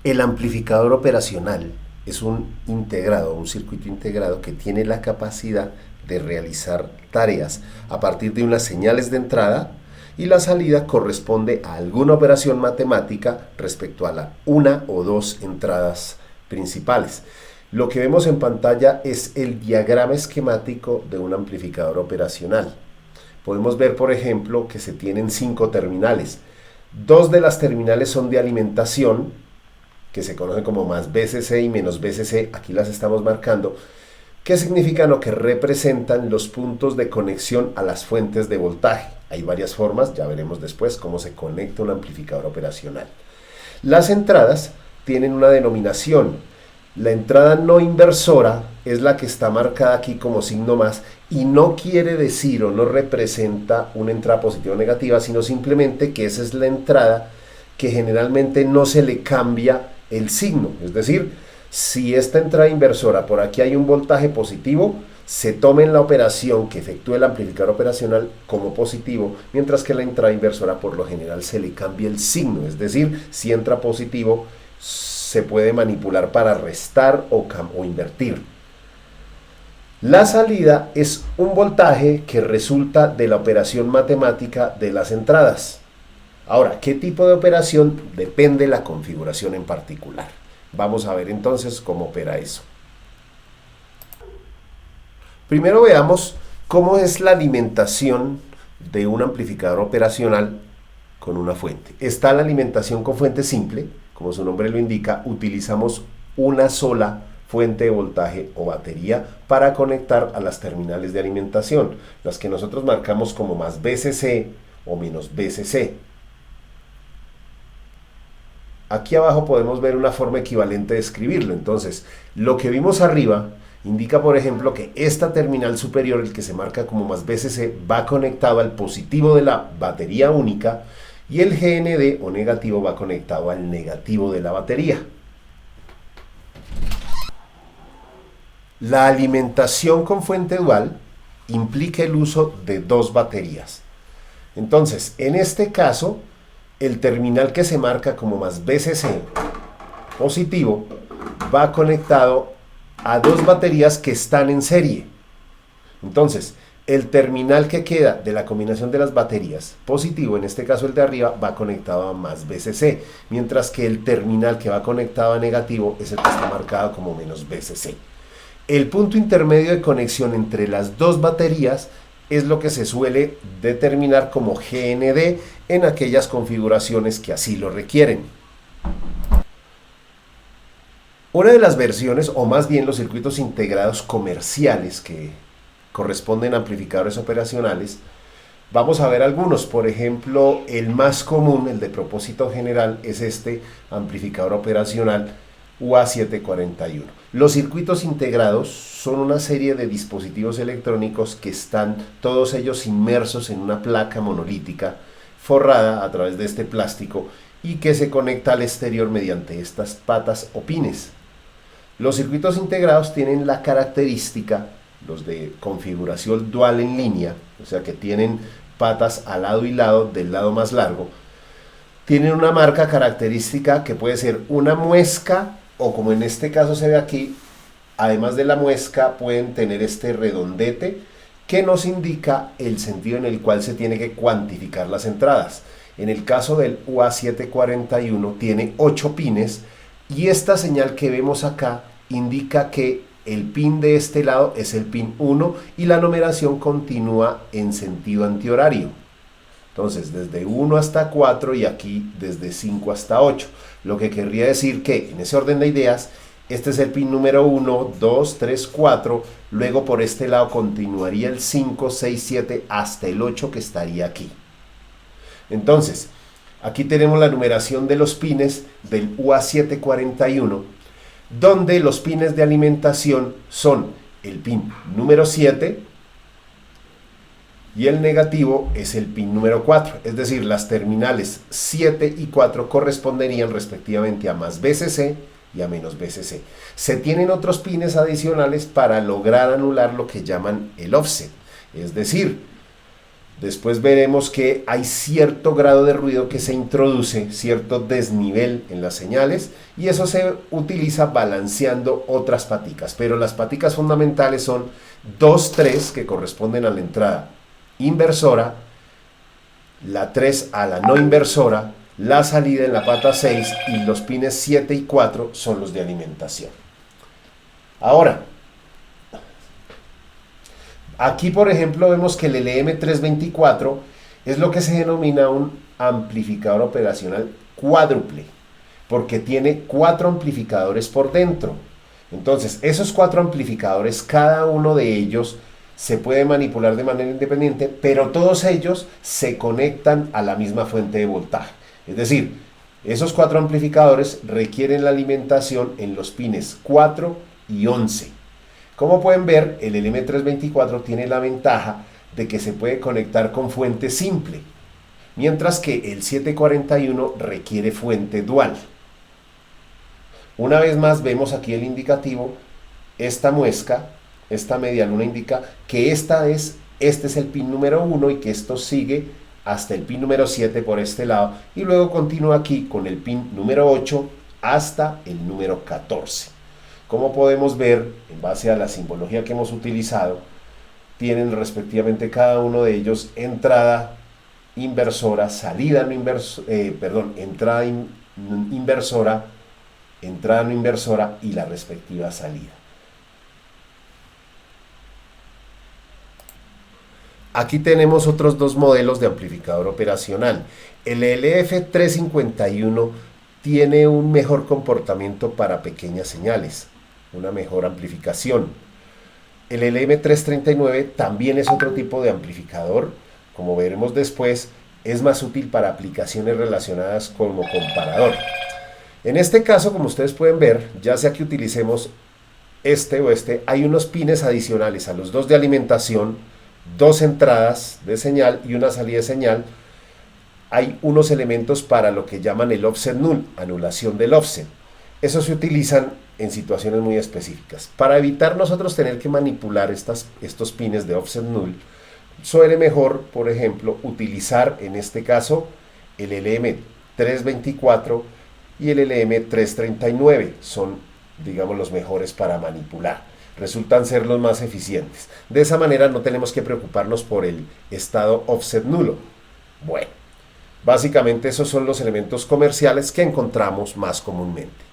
El amplificador operacional es un integrado, un circuito integrado que tiene la capacidad de realizar tareas a partir de unas señales de entrada y la salida corresponde a alguna operación matemática respecto a la una o dos entradas principales. Lo que vemos en pantalla es el diagrama esquemático de un amplificador operacional. Podemos ver, por ejemplo, que se tienen 5 terminales. Dos de las terminales son de alimentación, que se conocen como más BCC y menos BCC, aquí las estamos marcando, que significan o que representan los puntos de conexión a las fuentes de voltaje. Hay varias formas, ya veremos después cómo se conecta un amplificador operacional. Las entradas tienen una denominación. La entrada no inversora es la que está marcada aquí como signo más y no quiere decir o no representa una entrada positiva o negativa, sino simplemente que esa es la entrada que generalmente no se le cambia el signo. Es decir, si esta entrada inversora por aquí hay un voltaje positivo, se toma en la operación que efectúe el amplificador operacional como positivo, mientras que la entrada inversora por lo general se le cambia el signo. Es decir, si entra positivo, se puede manipular para restar o invertir. La salida es un voltaje que resulta de la operación matemática de las entradas. Ahora, ¿qué tipo de operación? Depende de la configuración en particular. Vamos a ver entonces cómo opera eso. Primero veamos cómo es la alimentación de un amplificador operacional con una fuente. Está la alimentación con fuente simple, como su nombre lo indica, utilizamos una sola fuente de voltaje o batería para conectar a las terminales de alimentación, las que nosotros marcamos como más BCC o menos BCC. Aquí abajo podemos ver una forma equivalente de escribirlo. Entonces, lo que vimos arriba indica, por ejemplo, que esta terminal superior, el que se marca como más BCC, va conectado al positivo de la batería única y el GND o negativo va conectado al negativo de la batería. La alimentación con fuente dual implica el uso de dos baterías. Entonces, en este caso, el terminal que se marca como más BCC positivo va conectado a dos baterías que están en serie. Entonces, el terminal que queda de la combinación de las baterías positivo, en este caso el de arriba, va conectado a más BCC, mientras que el terminal que va conectado a negativo es el que está marcado como menos BCC. El punto intermedio de conexión entre las dos baterías es lo que se suele determinar como GND en aquellas configuraciones que así lo requieren. Una de las versiones, o más bien los circuitos integrados comerciales que corresponden a amplificadores operacionales, vamos a ver algunos. Por ejemplo, el más común, el de propósito general, es este amplificador operacional UA741. Los circuitos integrados son una serie de dispositivos electrónicos que están todos ellos inmersos en una placa monolítica forrada a través de este plástico y que se conecta al exterior mediante estas patas o pines. Los circuitos integrados tienen la característica, los de configuración dual en línea, o sea que tienen patas al lado y lado del lado más largo, tienen una marca característica que puede ser una muesca o, como en este caso se ve aquí, además de la muesca pueden tener este redondete que nos indica el sentido en el cual se tiene que cuantificar las entradas. En el caso del UA741 tiene 8 pines y esta señal que vemos acá indica que el pin de este lado es el pin 1 y la numeración continúa en sentido antihorario. Entonces, desde 1 hasta 4 y aquí desde 5 hasta 8. Lo que querría decir que, en ese orden de ideas, este es el pin número 1, 2, 3, 4. Luego por este lado continuaría el 5, 6, 7 hasta el 8 que estaría aquí. Entonces, aquí tenemos la numeración de los pines del UA741, donde los pines de alimentación son el pin número 7, y el negativo es el pin número 4, es decir, las terminales 7 y 4 corresponderían respectivamente a más BCC y a menos BCC. Se tienen otros pines adicionales para lograr anular lo que llaman el offset, es decir, Después veremos que hay cierto grado de ruido que se introduce, cierto desnivel en las señales, y eso se utiliza balanceando otras paticas. Pero las paticas fundamentales son 2, 3, que corresponden a la entrada inversora, la 3 a la no inversora, la salida en la pata 6 y los pines 7 y 4 son los de alimentación. Ahora, aquí, por ejemplo, vemos que el LM324 es lo que se denomina un amplificador operacional cuádruple, porque tiene 4 amplificadores por dentro. Entonces, esos 4 amplificadores, cada uno de ellos se puede manipular de manera independiente, pero todos ellos se conectan a la misma fuente de voltaje. Es decir, esos 4 amplificadores requieren la alimentación en los pines 4 y 11. Como pueden ver, el LM324 tiene la ventaja de que se puede conectar con fuente simple, mientras que el 741 requiere fuente dual. Una vez más vemos aquí el indicativo, esta muesca, esta media luna indica que este es el pin número 1 y que esto sigue hasta el pin número 7 por este lado y luego continúa aquí con el pin número 8 hasta el número 14. Como podemos ver, en base a la simbología que hemos utilizado, tienen respectivamente cada uno de ellos entrada inversora, entrada inversora, entrada no inversora y la respectiva salida. Aquí tenemos otros dos modelos de amplificador operacional. El LF351 tiene un mejor comportamiento para pequeñas señales, una mejor amplificación. El LM339 también es otro tipo de amplificador, como veremos después, es más útil para aplicaciones relacionadas como comparador. En este caso, como ustedes pueden ver, ya sea que utilicemos este o este, hay unos pines adicionales a los dos de alimentación, 2 entradas de señal y una salida de señal. Hay unos elementos para lo que llaman el offset null, anulación del offset. Esos se utilizan en situaciones muy específicas. Para evitar nosotros tener que manipular estos pines de offset null, suele mejor, por ejemplo, utilizar en este caso el LM324 y el LM339. Son, digamos, los mejores para manipular. Resultan ser los más eficientes. De esa manera no tenemos que preocuparnos por el estado offset nulo. Bueno, básicamente esos son los elementos comerciales que encontramos más comúnmente.